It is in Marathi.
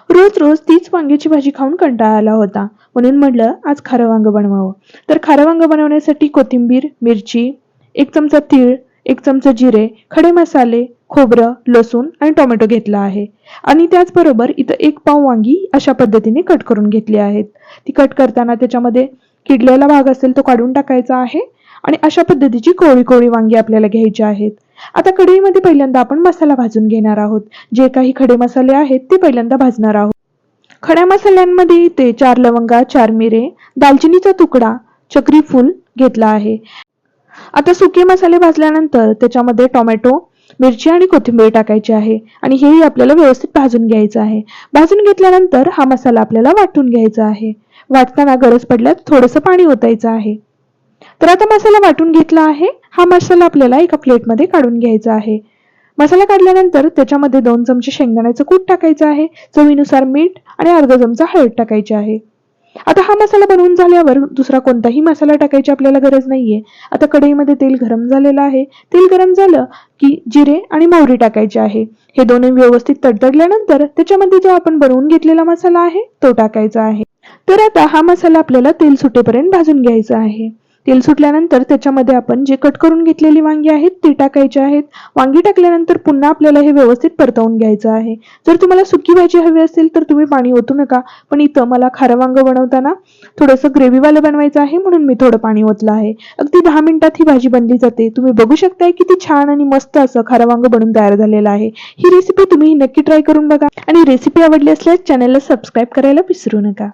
रोज रोज तीच वांग्याची भाजी खाऊन कंटाळा आला होता, म्हणून म्हटलं आज खारं वांग बनवावं. तर खारं वांग बनवण्यासाठी कोथिंबीर, मिरची, 1 चमचा तीळ, 1 चमचा जिरे, खडे मसाले, खोबरं, लसूण आणि टोमॅटो घेतला आहे. आणि त्याचबरोबर इथं 1 पाव वांगी अशा पद्धतीने कट करून घेतली आहेत. ती कट करताना त्याच्यामध्ये किडलेला भाग असेल तो काढून टाकायचा आहे आणि अशा पद्धतीची कोवळी कोवळी वांगी आपल्याला घ्यायची आहेत. आता कढईमध्ये पहिल्यांदा आपण मसाला भाजून घेणार आहोत. जे काही खडे मसाले आहेत ते पहिल्यांदा भाजणार आहोत. खड्या मसाल्यांमध्ये इथे 4 लवंगा, 4 मिरे, दालचिनीचा तुकडा, चक्री फूल घेतला आहे. आता सुके मसाले भाजल्यानंतर त्याच्यामध्ये टोमॅटो, मिरची आणि कोथिंबीर टाकायची आहे आणि हेही आपल्याला व्यवस्थित भाजून घ्यायचं आहे. भाजून घेतल्यानंतर हा मसाला आपल्याला वाटून घ्यायचा आहे. वाटताना गरज पडल्यास थोडंसं पाणी ओतायचं आहे. तर आता मसाला वाटून घेतला आहे. हा मसाला आपल्याला एका प्लेटमध्ये काढून घ्यायचा आहे. मसाला काढल्यानंतर त्याच्यामध्ये 2 चमचे शेंगदाण्याचं कूट टाकायचं आहे, चवीनुसार मीठ आणि अर्धा चमचा हळद टाकायची आहे. आता हा मसाला बनवून झाल्यावर दुसरा कोणताही मसाला टाकायची आपल्याला गरज नाहीये. आता कढईमध्ये तेल गरम झालेलं आहे. तेल गरम झालं की जिरे आणि मोहरी टाकायची आहे. हे दोन्ही व्यवस्थित तडतडल्यानंतर त्याच्यामध्ये जो आपण बनवून घेतलेला मसाला आहे तो टाकायचा आहे. तर आता हा मसाला आपल्याला तेल सुटेपर्यंत भाजून घ्यायचा आहे. तेल सुटल्यानंतर त्याच्यामध्ये आपण जे कट करून घेतलेली वांगी आहेत ती टाकायची आहेत. वांगी टाकल्यानंतर पुन्हा आपल्याला हे व्यवस्थित परतवून घ्यायचं आहे. जर तुम्हाला सुकी भाजी हवी असेल तर तुम्ही पाणी ओतू नका, पण इथं मला खारं वांग बनवताना थोडंसं ग्रेव्हीवालं बनवायचं आहे म्हणून मी थोडं पाणी ओतलं आहे. अगदी 10 मिनिटात ही भाजी बनली जाते. तुम्ही बघू शकताय किती छान आणि मस्त असं खारं वांग बनून तयार झालेलं आहे. ही रेसिपी तुम्ही नक्की ट्राय करून बघा आणि रेसिपी आवडली असल्यास चॅनलला सबस्क्राईब करायला विसरू नका.